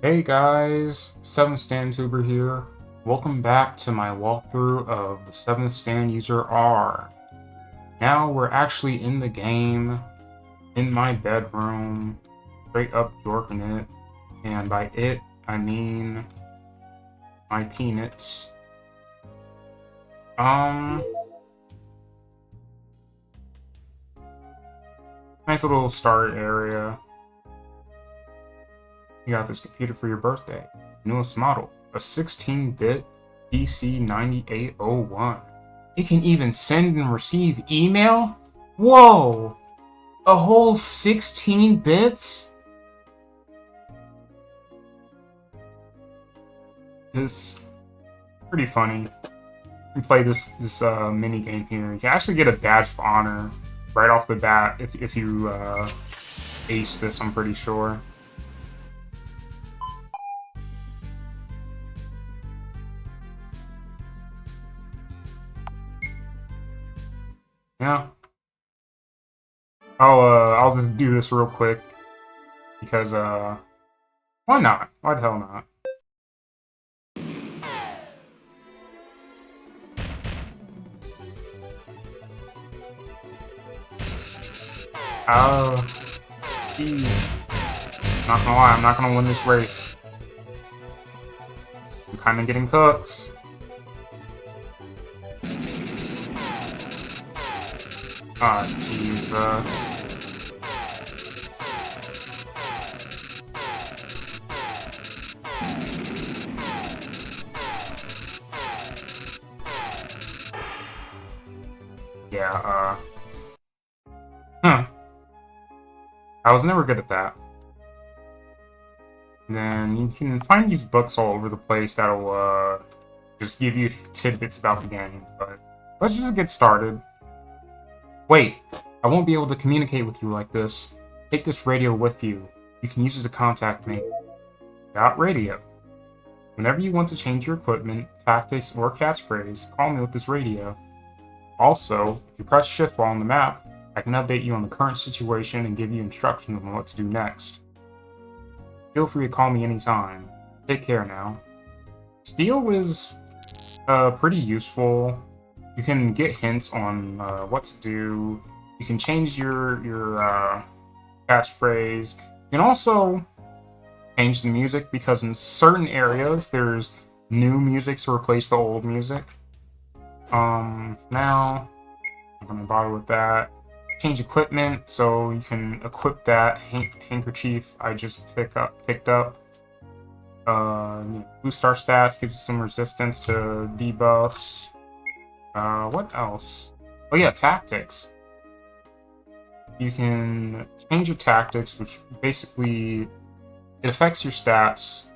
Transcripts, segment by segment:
Hey guys, 7th Stand Tuber here. Welcome back to my walkthrough of the 7th Stand User R. Now we're actually in the game, in my bedroom, straight up jorking it. And by it, I mean my peanuts. Um, nice little start area. You got this computer for your birthday. Newest model, a 16-bit PC 9801. It can even send and receive email? Whoa! A whole 16 bits? It's pretty funny. You can play this mini game here. You can actually get a badge of honor right off the bat if you ace this, I'm pretty sure. Yeah. I'll just do this real quick because why not? Why the hell not? Oh, jeez. Not gonna lie, I'm not gonna win this race. I'm kind of getting cooked. Ah, Jesus. Yeah, huh. I was never good at that. And then you can find these books all over the place that'll, just give you tidbits about the game, but let's just get started. Wait, I won't be able to communicate with you like this. Take this radio with you. You can use it to contact me. Got radio. Whenever you want to change your equipment, tactics, or catchphrase, call me with this radio. Also, if you press shift while on the map, I can update you on the current situation and give you instructions on what to do next. Feel free to call me anytime. Take care now. Steel is pretty useful. You can get hints on what to do. You can change your catchphrase. You can also change the music because in certain areas there's new music to replace the old music. Now I'm gonna bother with that. Change equipment, so you can equip that handkerchief I just picked up. Boost our stats, gives you some resistance to debuffs. What else? Oh yeah, tactics. You can change your tactics, which basically it affects your stats.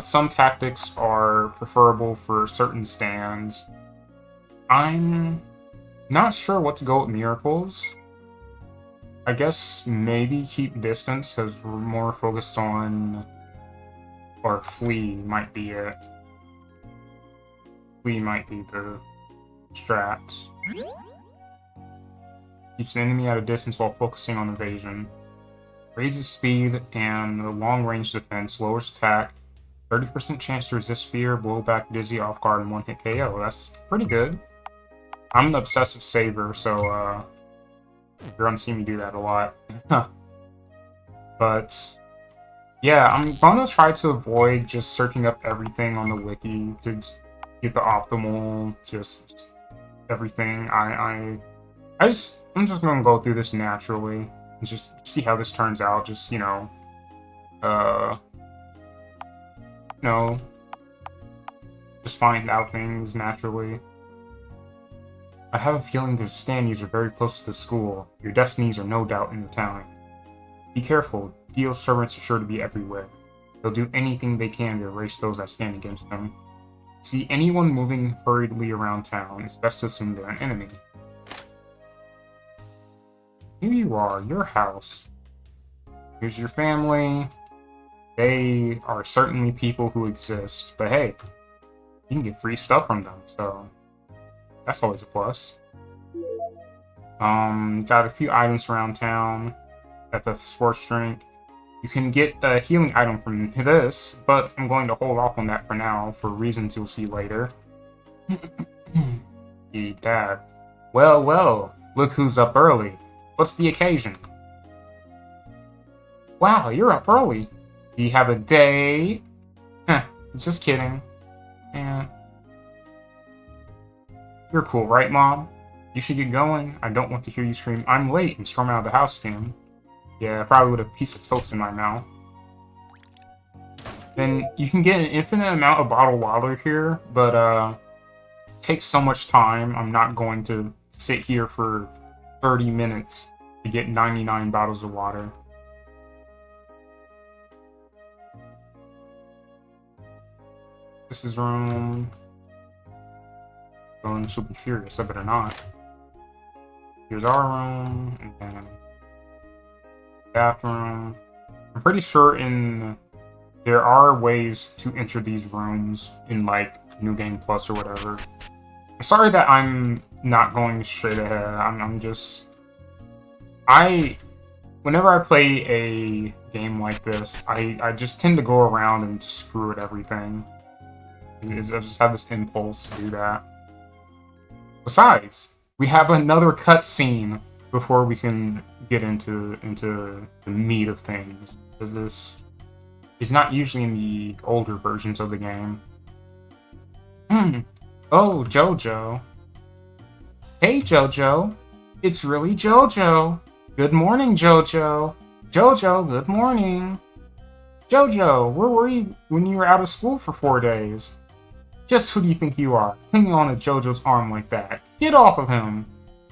Some tactics are preferable for certain stands. I'm not sure what to go with miracles. I guess maybe keep distance because we're more focused on, or flee might be it. Flee might be the strats. Keeps the enemy at a distance while focusing on evasion. Raises speed and long-range defense, lowers attack, 30% chance to resist fear, blow back dizzy, off guard, and one-hit KO. That's pretty good. I'm an obsessive saver, so you're gonna see me do that a lot. But yeah, I'm gonna try to avoid just searching up everything on the wiki to get the optimal, just everything. I'm just gonna go through this naturally and just see how this turns out. Just uh, you know, just find out things naturally. I have a feeling the stand user very close to the school. Your destinies are no doubt in the town. Be careful, Dio's servants are sure to be everywhere. They'll do anything they can to erase those that stand against them. See anyone moving hurriedly around town, it's best to assume they're an enemy. Here you are, your house. Here's your family. They are certainly people who exist, but hey, you can get free stuff from them, so that's always a plus. Got a few items around town. FF sports drink. You can get a healing item from this, but I'm going to hold off on that for now, for reasons you'll see later. Dad. Well, well, look who's up early. What's the occasion? Wow, you're up early. Do you have a day? Heh, just kidding. Yeah. You're cool, right, Mom? You should get going. I don't want to hear you scream, "I'm late," and storm out of the house again. Yeah, probably with a piece of toast in my mouth. Then you can get an infinite amount of bottled water here, but it takes so much time. I'm not going to sit here for 30 minutes to get 99 bottles of water. This is room. Oh, she'll be furious. I better not. Here's our room, and then bathroom. I'm pretty sure there are ways to enter these rooms in like New Game Plus or whatever. I'm sorry that I'm not going straight ahead. Whenever I play a game like this, I just tend to go around and just screw at everything. I just have this impulse to do that. Besides, we have another cutscene before we can get into the meat of things. Because this is not usually in the older versions of the game. Oh, Jojo. Hey, Jojo. It's really Jojo. Good morning, Jojo. Jojo, good morning. Jojo, where were you when you were out of school for 4 days? Just who do you think you are, clinging on to Jojo's arm like that? Get off of him!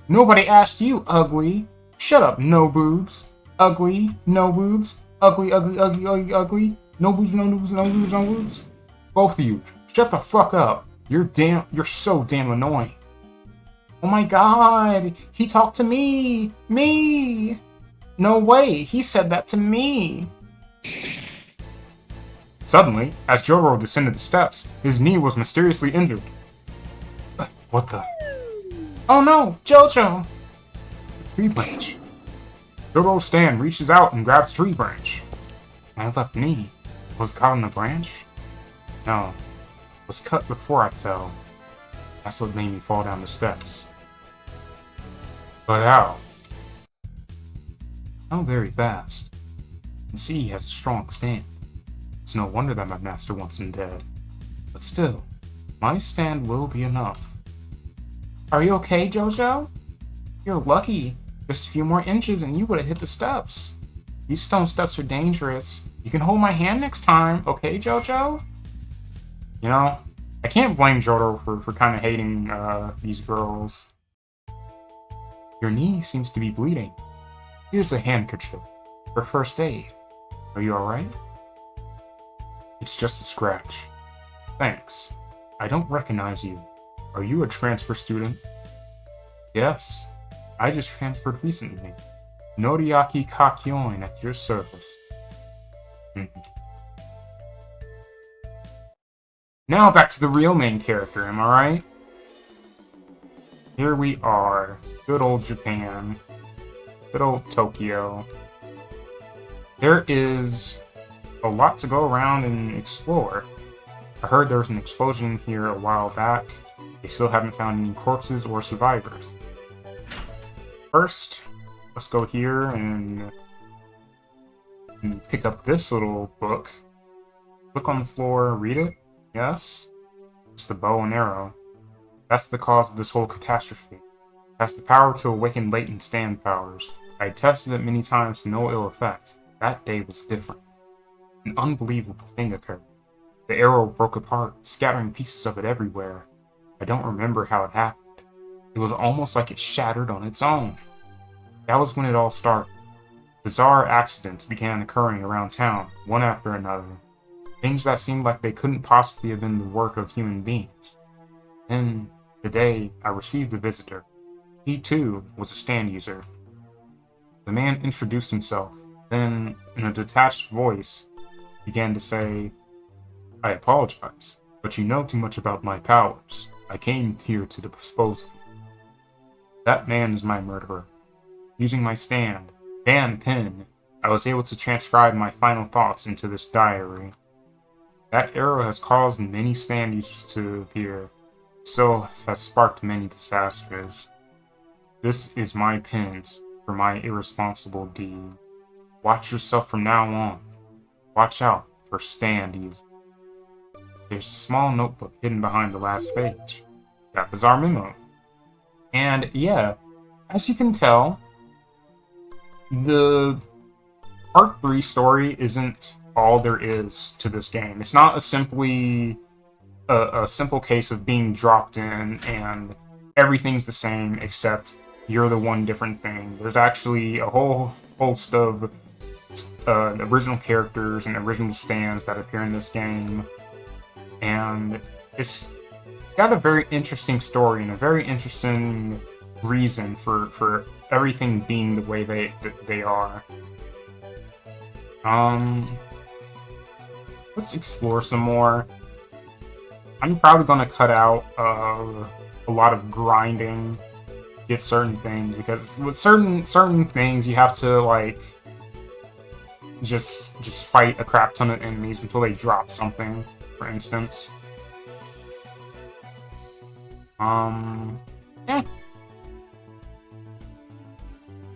Nobody asked you, ugly! Shut up, no boobs! Ugly, no boobs! Ugly, ugly, ugly, ugly, ugly! No boobs, no boobs, no boobs, no boobs! Both of you, shut the fuck up! You're so damn annoying! Oh my god! He talked to me! Me! No way, he said that to me! Suddenly, as Joro descended the steps, his knee was mysteriously injured. What the? Oh no, Jojo! Tree branch. Joro's stand reaches out and grabs a tree branch. My left knee was caught on the branch? No, it was cut before I fell. That's what made me fall down the steps. But how? How very fast. You can see he has a strong stand. It's no wonder that my master wants him dead. But still, my stand will be enough. Are you okay, Jojo? You're lucky. Just a few more inches and you would have hit the steps. These stone steps are dangerous. You can hold my hand next time, okay, Jojo? You know, I can't blame Joro for kind of hating these girls. Your knee seems to be bleeding. Here's a handkerchief for first aid. Are you alright? It's just a scratch. Thanks. I don't recognize you. Are you a transfer student? Yes. I just transferred recently. Noriaki Kakyoin at your service. Now back to the real main character, am I right? Here we are. Good old Japan. Good old Tokyo. There is a lot to go around and explore. I heard there was an explosion here a while back. They still haven't found any corpses or survivors. First, let's go here and pick up this little book. Look on the floor, read it. Yes? It's the bow and arrow. That's the cause of this whole catastrophe. It has the power to awaken latent stand powers. I tested it many times to no ill effect. That day was different. An unbelievable thing occurred. The arrow broke apart, scattering pieces of it everywhere. I don't remember how it happened. It was almost like it shattered on its own. That was when it all started. Bizarre accidents began occurring around town, one after another. Things that seemed like they couldn't possibly have been the work of human beings. Then, today, I received a visitor. He, too, was a stand user. The man introduced himself, then, in a detached voice, began to say, I apologize, but you know too much about my powers. I came here to dispose of you. That man is my murderer. Using my stand, Dan Pin, I was able to transcribe my final thoughts into this diary. That arrow has caused many stand users to appear, so has sparked many disasters. This is my penance for my irresponsible deed. Watch yourself from now on. Watch out for stand users. There's a small notebook hidden behind the last page. That bizarre memo. And yeah, as you can tell, the Part 3 story isn't all there is to this game. It's not a simple case of being dropped in and everything's the same except you're the one different thing. There's actually a whole host of original characters and original stands that appear in this game, and it's got a very interesting story and a very interesting reason for everything being the way they are. Let's explore some more. I'm probably gonna cut out a lot of grinding, get certain things, because with certain things you have to like just fight a crap ton of enemies until they drop something, for instance. Yeah.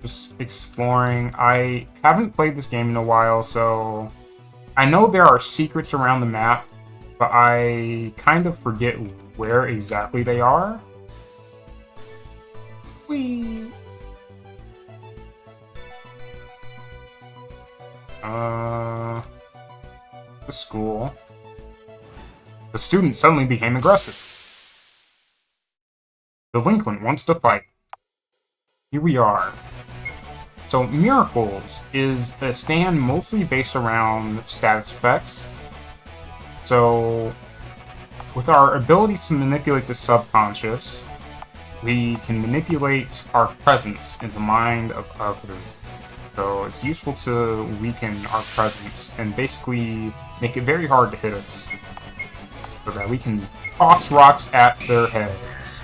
Just exploring. I haven't played this game in a while, so I know there are secrets around the map, but I kind of forget where exactly they are. Whee! The school. The student suddenly became aggressive. Delinquent wants to fight. Here we are. So, Miracles is a stand mostly based around status effects. So, with our ability to manipulate the subconscious, we can manipulate our presence in the mind of others. So, it's useful to weaken our presence and basically make it very hard to hit us, so that we can toss rocks at their heads.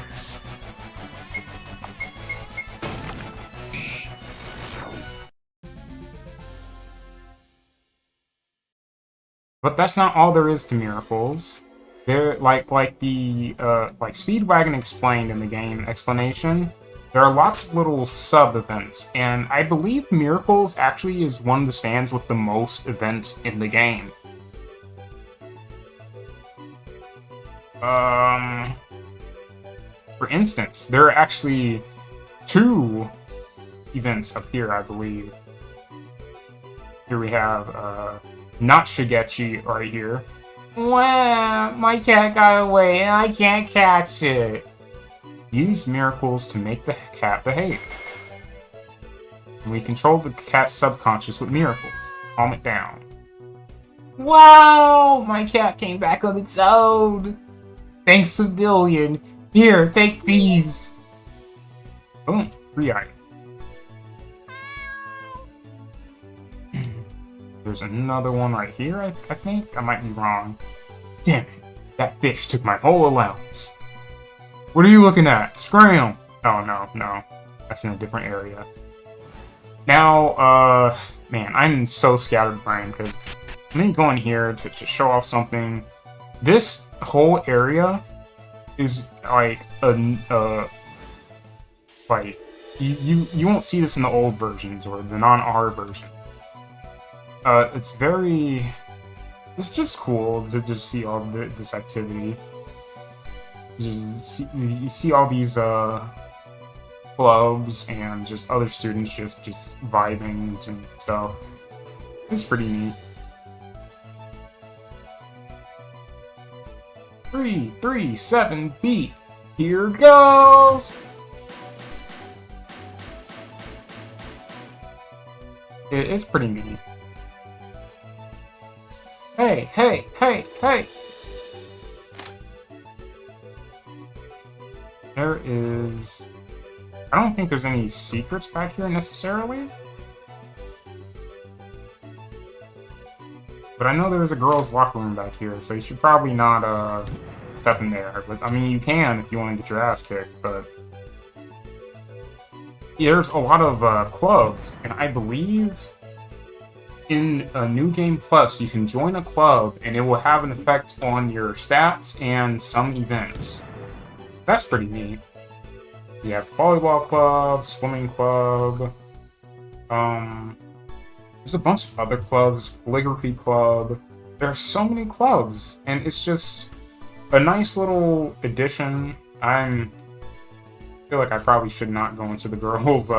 But that's not all there is to Miracles. There, like Speedwagon explained in the game explanation, there are lots of little sub-events, and I believe Miracles actually is one of the stands with the most events in the game. For instance, there are actually 2 events up here, I believe. Here we have, not Shigechi right here. Wow, my cat got away and I can't catch it. Use Miracles to make the cat behave. And we control the cat's subconscious with Miracles. Calm it down. Wow, my cat came back on its own. Thanks a billion. Here, take these. Boom, free item. There's another one right here, I think? I might be wrong. Damn it. That fish took my whole allowance. What are you looking at? Scram! Oh, no. That's in a different area. Now, man, I'm so scattered-brained, because let me go in here to show off something. This whole area is, like, like, you won't see this in the old versions, or the non-R version. It's just cool to just see all this activity. You see all these, clubs and just other students just vibing and stuff. It's pretty neat. 3, 3, 7, beat. Here goes! It's pretty neat. Hey! There is... I don't think there's any secrets back here necessarily. But I know there's a girls' locker room back here, so you should probably not step in there. But I mean, you can if you want to get your ass kicked, but... Yeah, there's a lot of clubs, and I believe in a New Game Plus, you can join a club and it will have an effect on your stats and some events. That's pretty neat. You have volleyball club, swimming club, there's a bunch of other clubs, calligraphy club. There are so many clubs, and it's just a nice little addition. I feel like I probably should not go into the girls'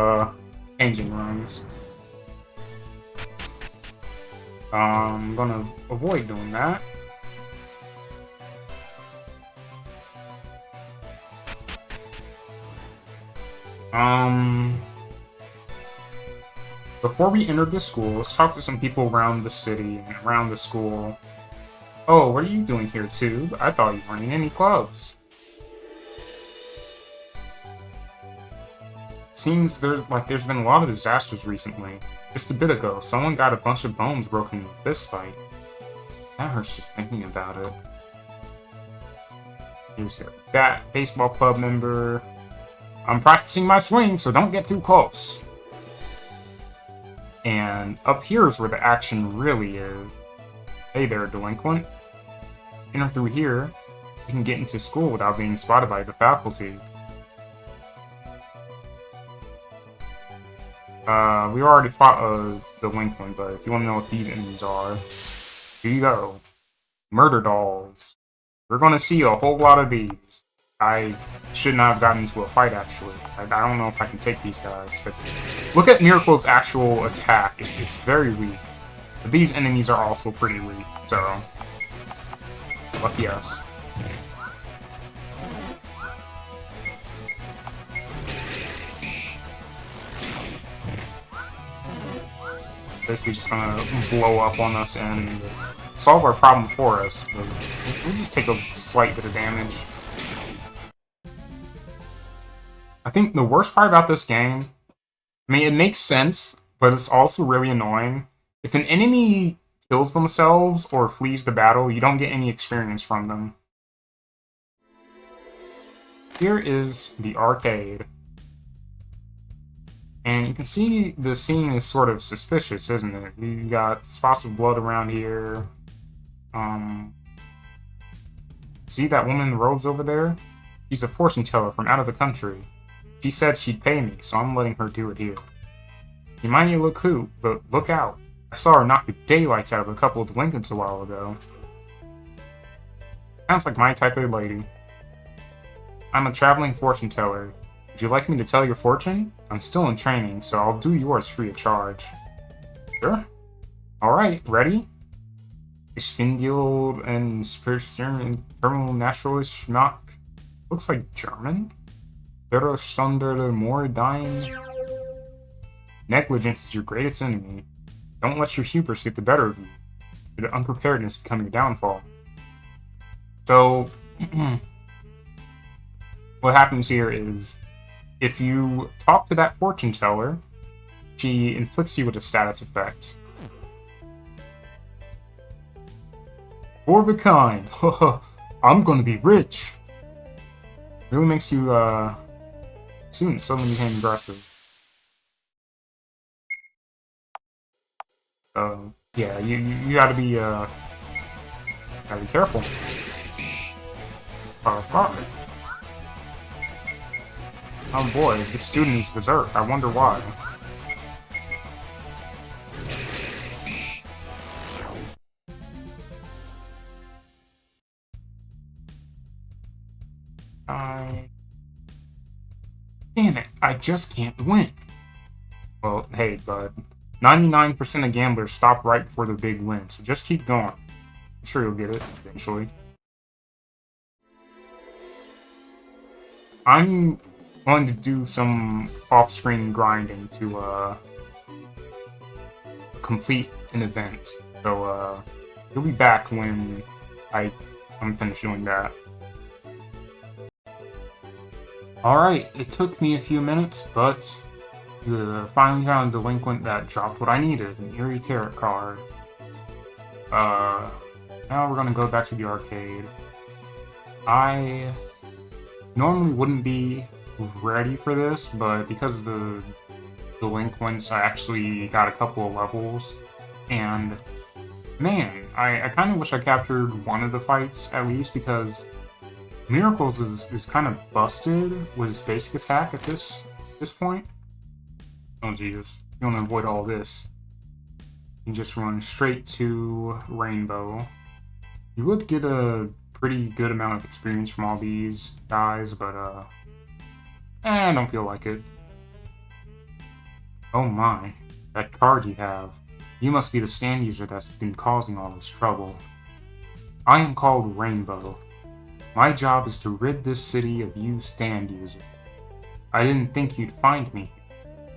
changing rooms. I'm gonna avoid doing that. Before we enter the school, let's talk to some people around the city and around the school. Oh, what are you doing here, too? I thought you weren't in any clubs. Seems there's been a lot of disasters recently. Just a bit ago, someone got a bunch of bones broken in a fist fight. That hurts just thinking about it. Here's that baseball club member. I'm practicing my swing, so don't get too close. And up here is where the action really is. Hey there, delinquent. Enter through here, you can get into school without being spotted by the faculty. We already fought a delinquent, but if you want to know what these enemies are, here you go. Murder dolls. We're gonna see a whole lot of these. I should not have gotten into a fight, actually. I don't know if I can take these guys. Look at Miracle's actual attack. It's very weak. But these enemies are also pretty weak, so... lucky us. Basically just gonna blow up on us and solve our problem for us. We'll just take a slight bit of damage. I think the worst part about this game, I mean, it makes sense, but it's also really annoying. If an enemy kills themselves or flees the battle, you don't get any experience from them. Here is the arcade. And you can see the scene is sort of suspicious, isn't it? You got spots of blood around here. See that woman in the robes over there? She's a fortune teller from out of the country. She said she'd pay me, so I'm letting her do it here. You might need to look who, but look out. I saw her knock the daylights out of a couple of delinquents a while ago. Sounds like my type of lady. I'm a traveling fortune teller. Would you like me to tell your fortune? I'm still in training, so I'll do yours free of charge. Sure. Alright, ready? Ich finde and Spiritual Terminal Naturalist Schmack. Looks like German? Better Sunder more dying. Negligence is your greatest enemy. Don't let your hubris get the better of you. Your unpreparedness become your downfall. So, what happens here is, if you talk to that fortune teller, she inflicts you with a status effect. For the kind, I'm gonna be rich. Really makes you, soon suddenly became aggressive. Yeah, you gotta be careful. Fuck. Oh boy, this student is berserk. I wonder why. Damn it, I just can't win. Well, hey, bud. 99% of gamblers stop right before the big win, so just keep going. I'm sure you'll get it, eventually. I'm going to do some off-screen grinding to, complete an event. So, you'll be back when I'm finished doing that. Alright, it took me a few minutes, but finally found a delinquent that dropped what I needed, an eerie tarot card. Now we're gonna go back to the arcade. I normally wouldn't be ready for this, but because the delinquents, I actually got a couple of levels. And man, I kind of wish I captured one of the fights at least, because Miracles is kind of busted with his basic attack at this point. Oh Jesus, you want to avoid all this. You just run straight to Rainbow. You would get a pretty good amount of experience from all these guys, but I don't feel like it. Oh my, that card you have. You must be the stand user that's been causing all this trouble. I am called Rainbow. My job is to rid this city of you stand users. I didn't think you'd find me,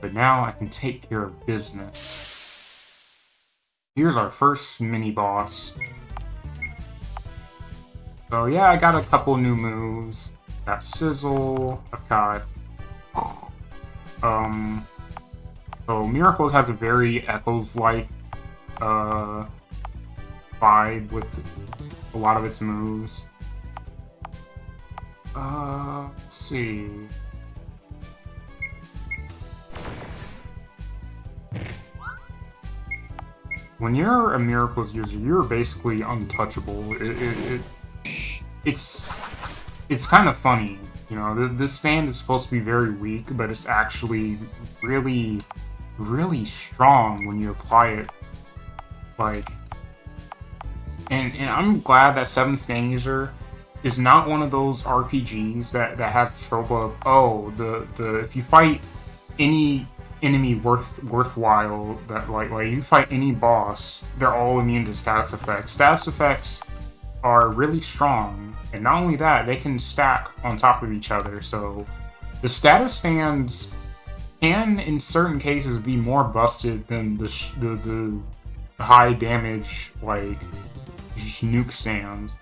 but now I can take care of business. Here's our first mini-boss. So yeah, I got a couple new moves. Got Sizzle, I've got... So Miracles has a very Echoes-like vibe with a lot of its moves. Let's see. When you're a Miracles user, you're basically untouchable. It's kind of funny, you know. This stand is supposed to be very weak, but it's actually really, really strong when you apply it. Like, and I'm glad that 7th stand user is not one of those RPGs that has the trope of, oh, the if you fight any enemy worthwhile, that like you fight any boss, they're all immune to status effects. Status effects are really strong, and not only that, they can stack on top of each other. So the status stands can, in certain cases, be more busted than the high damage like just nuke stands.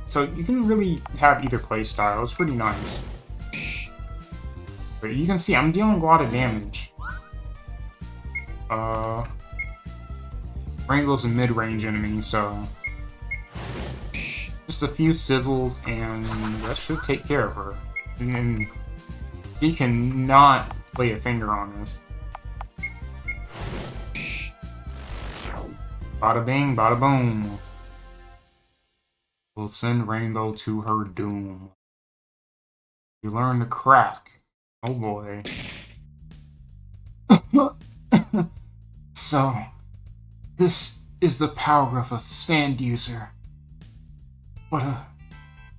So you can really have either playstyle. It's pretty nice. But you can see I'm dealing a lot of damage. Rainbow's a mid-range enemy, so just a few sizzles and that should take care of her. And he cannot lay a finger on this. Bada bing, bada boom. We'll send Rainbow to her doom. You learn to crack. Oh boy. So, this is the power of a stand user. What a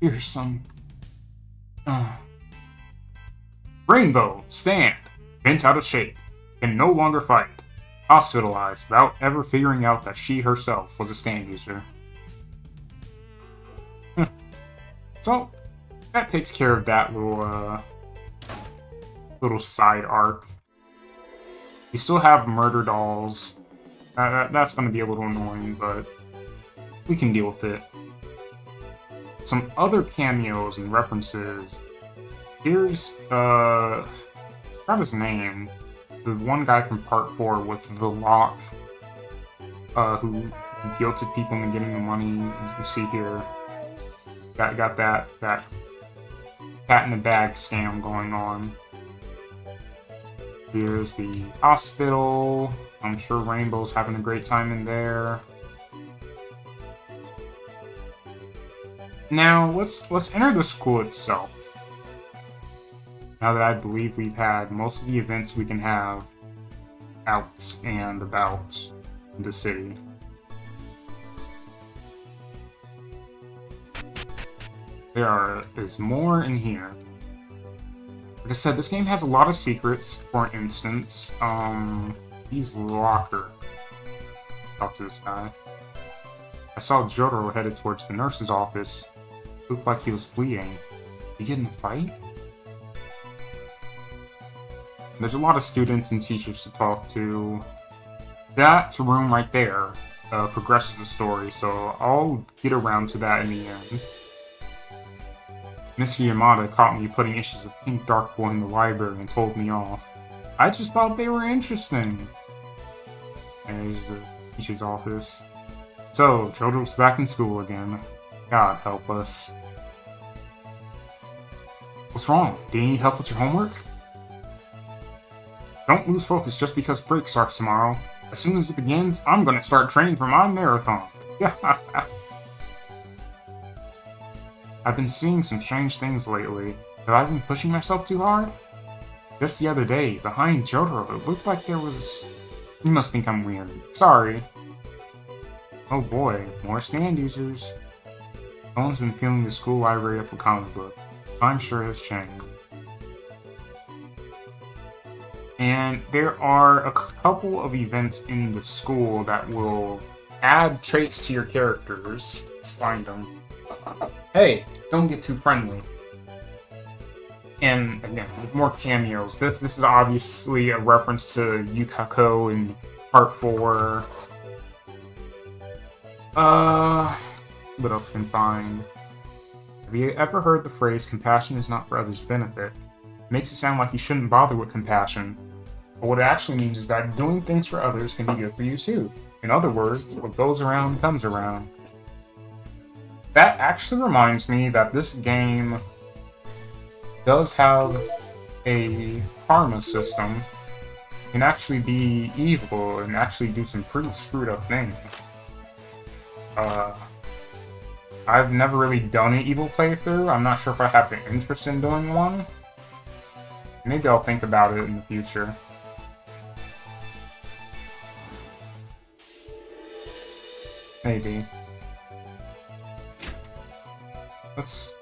fearsome... Rainbow, stand. Bent out of shape. Can no longer fight. Hospitalized without ever figuring out that she herself was a stand user. So, that takes care of that little side arc. We still have murder dolls. That's going to be a little annoying, but we can deal with it. Some other cameos and references. Here's, I forgot his name. The one guy from Part 4 with the lock, who guilted people into getting the money. You see here. Got that cat in the bag scam going on. Here's the hospital. I'm sure Rainbow's having a great time in there. Now let's enter the school itself. Now that I believe we've had most of the events we can have out and about the city. There is more in here. Like I said, this game has a lot of secrets. For instance, he's locker. Talk to this guy. I saw Jotaro headed towards the nurse's office. Looked like he was bleeding. Did he get in a fight? There's a lot of students and teachers to talk to. That room right there progresses the story, so I'll get around to that in the end. Mr. Yamada caught me putting issues of Pink Dark Boy in the library and told me off. I just thought they were interesting. And there's the teacher's office. So, Jojo's back in school again. God help us. What's wrong? Do you need help with your homework? Don't lose focus just because break starts tomorrow. As soon as it begins, I'm gonna start training for my marathon. I've been seeing some strange things lately. Have I been pushing myself too hard? Just the other day, behind Jotaro, it looked like there was... You must think I'm weird. Sorry. Oh boy, more stand users. Someone's been filling the school library up with comic book. I'm sure has changed. And there are a couple of events in the school that will add traits to your characters. Let's find them. Hey, don't get too friendly. And again, with more cameos. This is obviously a reference to Yukako in Part 4. What else can find? Have you ever heard the phrase, compassion is not for others' benefit? It makes it sound like you shouldn't bother with compassion. But what it actually means is that doing things for others can be good for you too. In other words, what goes around comes around. That actually reminds me that this game does have a karma system. You can actually be evil and actually do some pretty screwed up things. I've never really done an evil playthrough. I'm not sure if I have the interest in doing one. Maybe I'll think about it in the future. Maybe. Let's...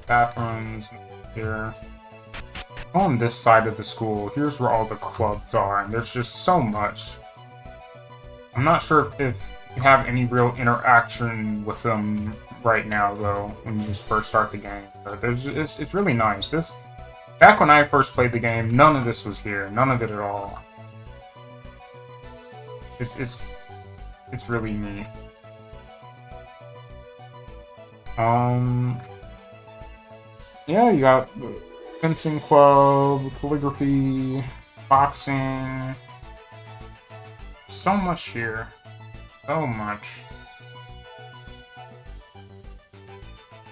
Bathrooms here. On this side of the school, here's where all the clubs are, and there's just so much. I'm not sure if you have any real interaction with them right now, though, when you just first start the game. But it's really nice. Back when I first played the game, none of this was here. None of it at all. It's really neat. Yeah, you got fencing club, calligraphy, boxing. So much here. So much.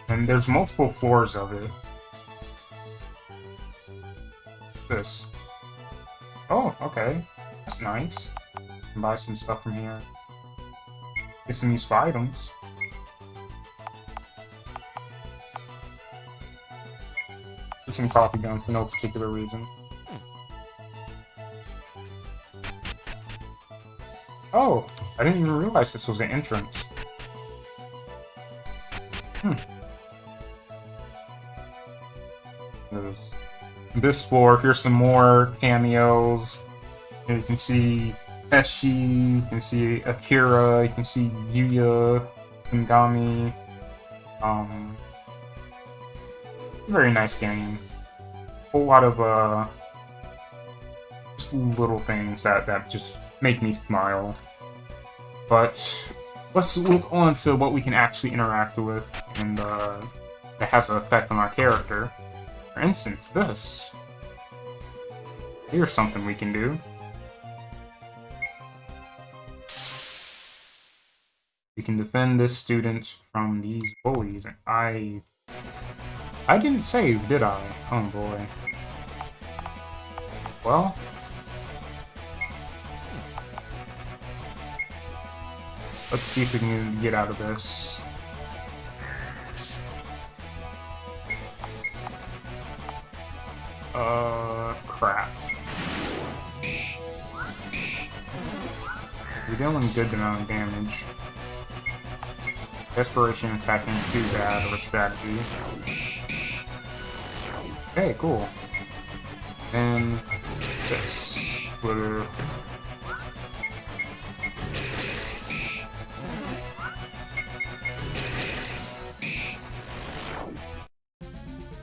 And there's multiple floors of it. This. Oh, okay. That's nice. Can buy some stuff from here. Get some useful items. Get some coffee gun for no particular reason. Oh, I didn't even realize this was an entrance. There's this floor. Here's some more cameos. Here you can see Eshi, you can see Akira, you can see Yuya, Ngami. Very nice game. Whole lot of just little things that just make me smile. But let's look on to what we can actually interact with and that has an effect on our character. For instance, this. Here's something we can do. We can defend this student from these bullies. I didn't save, did I? Oh boy. Well. Let's see if we can get out of this. Crap. We're dealing a good amount of damage. Desperation attack ain't too bad of a strategy. Okay, cool. And this.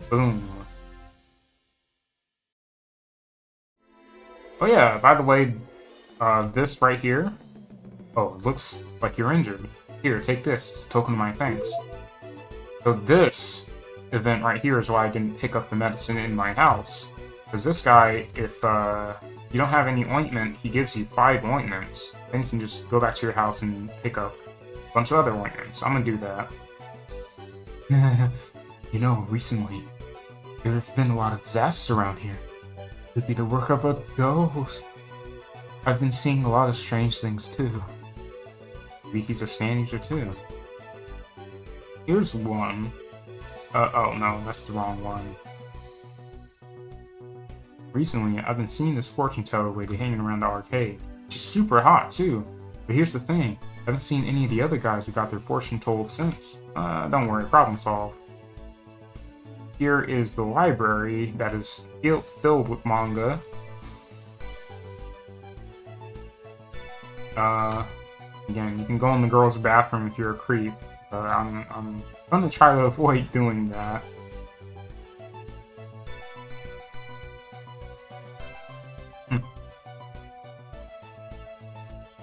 Boom. Oh yeah, by the way, this right here. Oh, it looks like you're injured. Here, take this. It's a token of my thanks. So this event right here is why I didn't pick up the medicine in my house. Because this guy, if you don't have any ointment, he gives you 5 ointments. Then you can just go back to your house and pick up a bunch of other ointments. I'm gonna do that. You know, recently, there have been a lot of disasters around here. Could be the work of a ghost. I've been seeing a lot of strange things too. Maybe he's a stand user too. Here's one. Oh no, that's the wrong one. Recently, I've been seeing this fortune teller lady hanging around the arcade. She's super hot too. But here's the thing, I haven't seen any of the other guys who got their fortune told since. Don't worry, problem solved. Here is the library that is filled with manga. Again, you can go in the girls' bathroom if you're a creep. I'm gonna try to avoid doing that.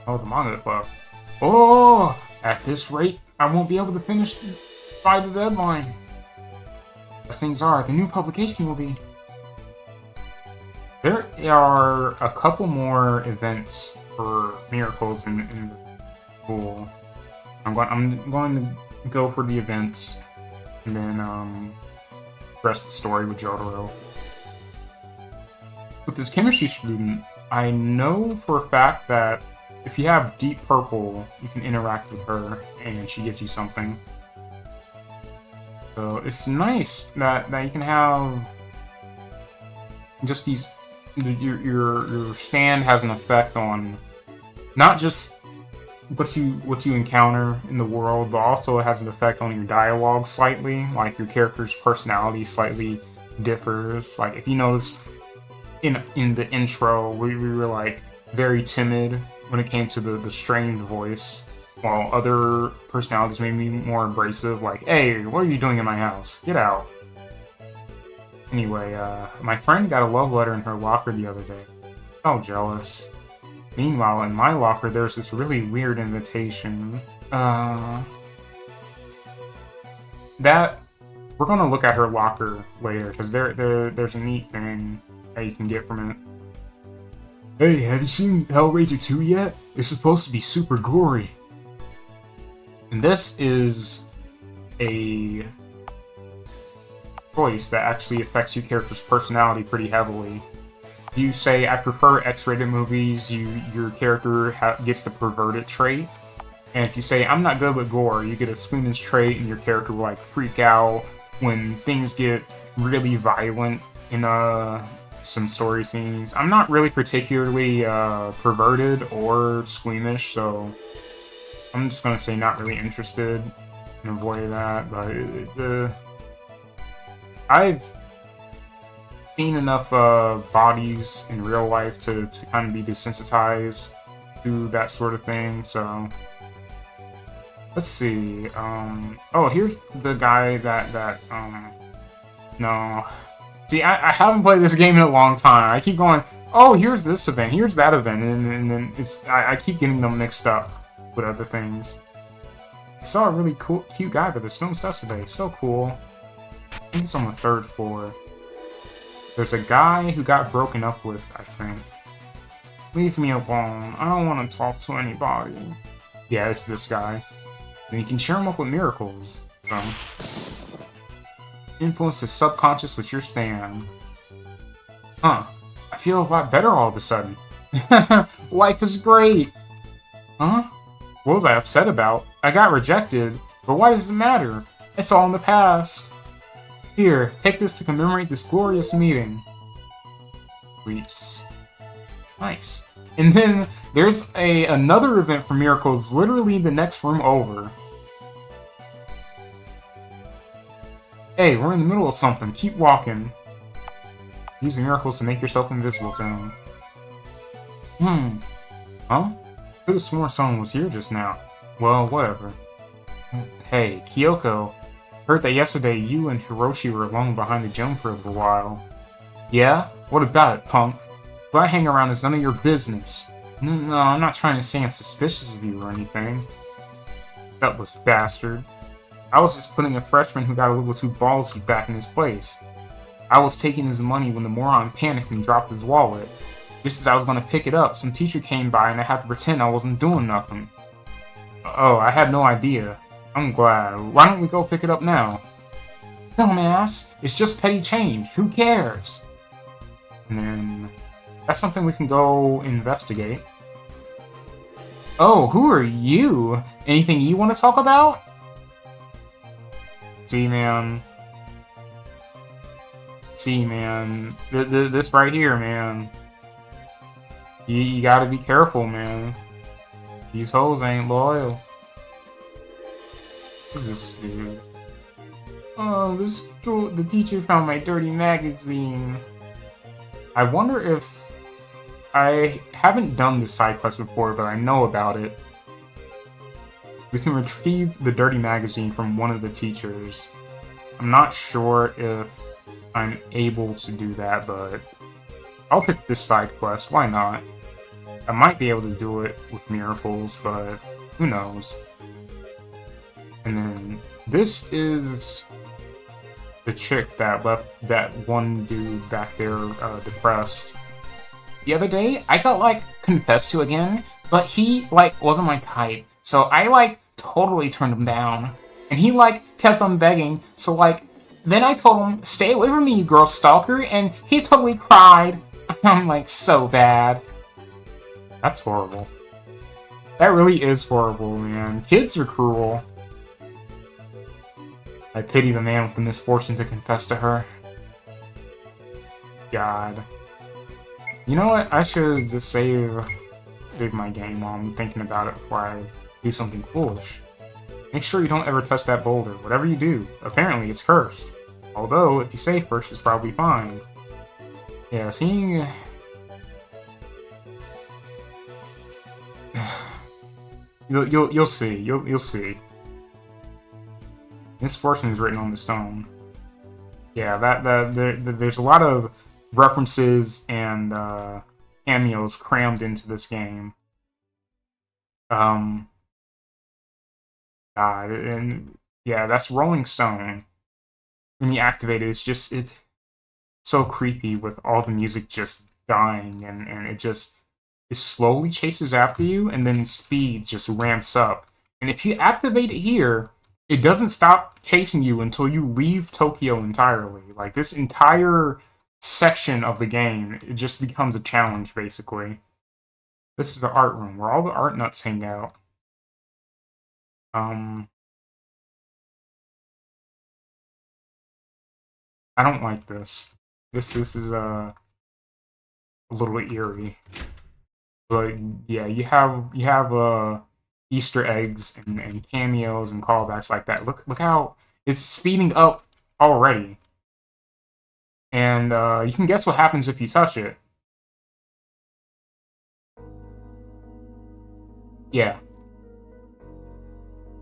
Oh, the manga club. Oh! At this rate, I won't be able to finish by the deadline. As things are, the new publication will be... There are a couple more events for miracles in the school. I'm going to go for the events, and then rest the story with Jotaro. With this chemistry student, I know for a fact that if you have Deep Purple, you can interact with her, and she gives you something. So it's nice that you can have just these. Your stand has an effect on not just what you encounter in the world, but also it has an effect on your dialogue slightly. Like your character's personality slightly differs. Like if you notice in the intro, we were like very timid when it came to the strained voice, while other personalities made me more abrasive, like, hey, what are you doing in my house? Get out. Anyway, my friend got a love letter in her locker the other day. Oh, jealous. Meanwhile, in my locker, there's this really weird invitation. That... We're gonna look at her locker later, because there's a neat thing that you can get from it. Hey, have you seen Hellraiser 2 yet? It's supposed to be super gory. And this is a choice that actually affects your character's personality pretty heavily. If you say, I prefer X-rated movies, your character gets the perverted trait. And if you say, I'm not good with gore, you get a squeamish trait and your character will like freak out when things get really violent in some story scenes. I'm not really particularly perverted or squeamish, so I'm just gonna say not really interested and avoid that. But I've seen enough bodies in real life to kind of be desensitized to that sort of thing. So let's see. Oh, here's the guy that no. See, I haven't played this game in a long time. I keep going, oh, here's this event, here's that event, and then I keep getting them mixed up with other things. I saw a really cute guy by the Stone Steps today. So cool. I think it's on the 3rd floor. There's a guy who got broken up with, I think. Leave me alone. I don't want to talk to anybody. Yeah, it's this guy. And you can cheer him up with miracles. So. Influence the subconscious with your stand. Huh. I feel a lot better all of a sudden. Life is great! Huh? What was I upset about? I got rejected, but why does it matter? It's all in the past. Here, take this to commemorate this glorious meeting. Please. Nice. And then there's another event for miracles literally the next room over. Hey, we're in the middle of something. Keep walking. Use the miracles to make yourself invisible to him. Huh? Could have sworn someone was here just now. Well, whatever. Hey, Kyoko. Heard that yesterday you and Hiroshi were alone behind the gym for a little while. Yeah? What about it, punk? Who I hang around is none of your business. No, I'm not trying to say I'm suspicious of you or anything. Gutless bastard. I was just putting a freshman who got a little too ballsy back in his place. I was taking his money when the moron panicked and dropped his wallet. Just as I was going to pick it up, some teacher came by and I had to pretend I wasn't doing nothing. Oh, I had no idea. I'm glad. Why don't we go pick it up now? Dumbass! It's just petty change. Who cares? And then... that's something we can go investigate. Oh, who are you? Anything you want to talk about? See, man. See, man. This right here, man. You gotta be careful, man. These hoes ain't loyal. What is this dude? Oh, the teacher found my dirty magazine. I wonder if... I haven't done this side quest before, but I know about it. We can retrieve the dirty magazine from one of the teachers. I'm not sure if I'm able to do that, but I'll pick this side quest. Why not? I might be able to do it with miracles, but who knows? And then this is the chick that left that one dude back there depressed. The other day, I got, like, confessed to again, but he, like, wasn't my type. So I, like, totally turned him down. And he, like, kept on begging. So, like, then I told him, stay away from me, you girl stalker, and he totally cried. I'm, like, so bad. That's horrible. That really is horrible, man. Kids are cruel. I pity the man with the misfortune to confess to her. God. You know what? I should just save my game while I'm thinking about it before I do something foolish. Make sure you don't ever touch that boulder, whatever you do. Apparently, it's cursed. Although, if you save first, it's probably fine. Yeah, seeing... You'll see. You'll see. Misfortune is written on the stone. Yeah, there's a lot of references and cameos crammed into this game. God, and yeah, that's Rolling Stone. When you activate it, it's so creepy with all the music just dying, and it slowly chases after you, and then speed just ramps up. And if you activate it here, it doesn't stop chasing you until you leave Tokyo entirely. Like, this entire section of the game, it just becomes a challenge, basically. This is the art room, where all the art nuts hang out. I don't like this. This is a little eerie. But yeah, you have Easter eggs and cameos and callbacks like that. Look how it's speeding up already. And you can guess what happens if you touch it. Yeah.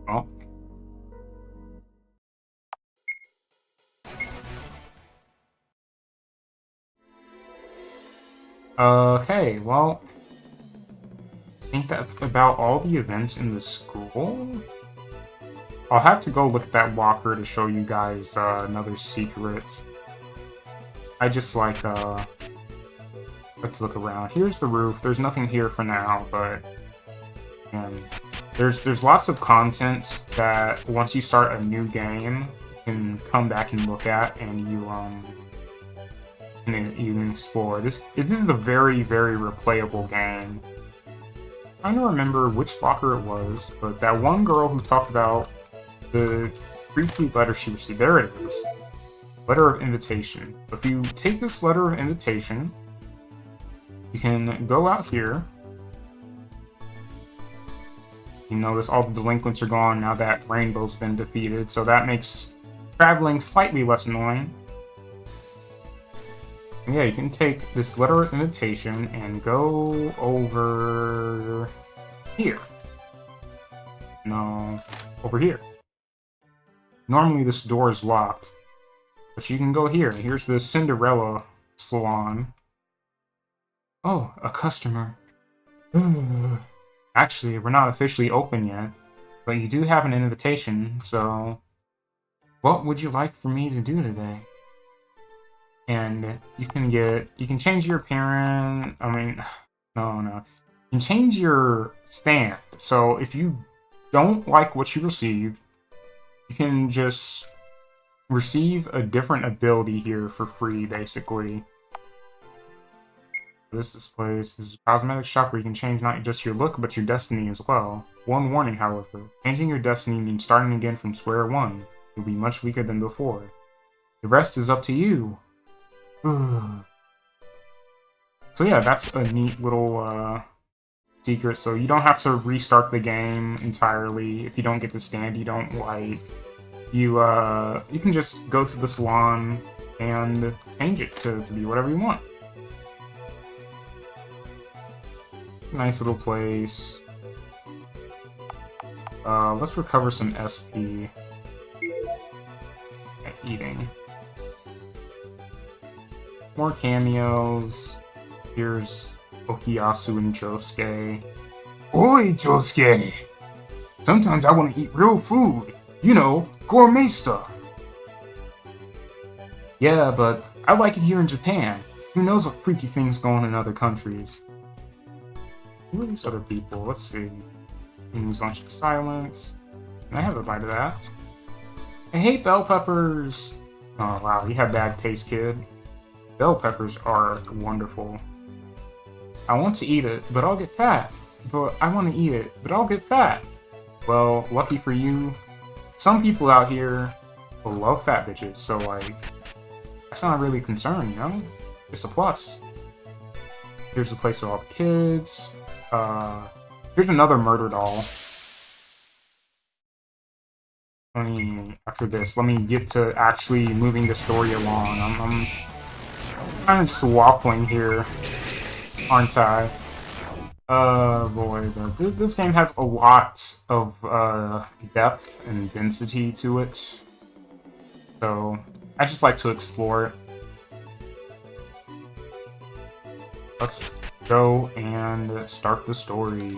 Well. Okay, well, I think that's about all the events in the school. I'll have to go look at that walker to show you guys another secret. I just like, let's look around. Here's the roof. There's nothing here for now, but there's lots of content that once you start a new game, you can come back and look at, and you can explore. This is a very, very replayable game. I'm trying to remember which locker it was, but that one girl who talked about the creepy letter she received. There it is. Letter of invitation. If you take this letter of invitation, you can go out here. You notice all the delinquents are gone now that Rainbow's been defeated, so that makes traveling slightly less annoying. And yeah, you can take this letter of invitation and go over here. No, over here. Normally this door is locked, but you can go here. Here's the Cinderella salon. Oh, a customer. Actually, we're not officially open yet, but you do have an invitation, so what would you like for me to do today? And you can change your appearance. I mean, no. You can change your stand. So if you don't like what you receive, you can just receive a different ability here for free, basically. This place is a cosmetic shop where you can change not just your look, but your destiny as well. One warning, however. Changing your destiny means starting again from square one. You'll be much weaker than before. The rest is up to you. So yeah, that's a neat little secret. So you don't have to restart the game entirely. If you don't get the stand you don't like, you can just go to the salon and change it to be whatever you want. Nice little place. Let's recover some SP. Eating. More cameos. Here's Okuyasu and Josuke. Oi, Josuke! Sometimes I want to eat real food. You know, gourmet stuff. Yeah, but I like it here in Japan. Who knows what freaky things go on in other countries? Who are these other people? Let's see. Use lunch in silence. Can I have a bite of that? I hate bell peppers! Oh wow, you have bad taste, kid. Bell peppers are wonderful. I want to eat it, but I'll get fat. But I want to eat it, but I'll get fat. Well, lucky for you, some people out here love fat bitches, so like, that's not really a concern, you know? Just a plus. Here's the place with all the kids. Here's another murder doll. After this, let me get to actually moving the story along. I'm kind of just waffling here, aren't I? Boy, this game has a lot of depth and density to it, so I just like to explore it. Let's go and start the story.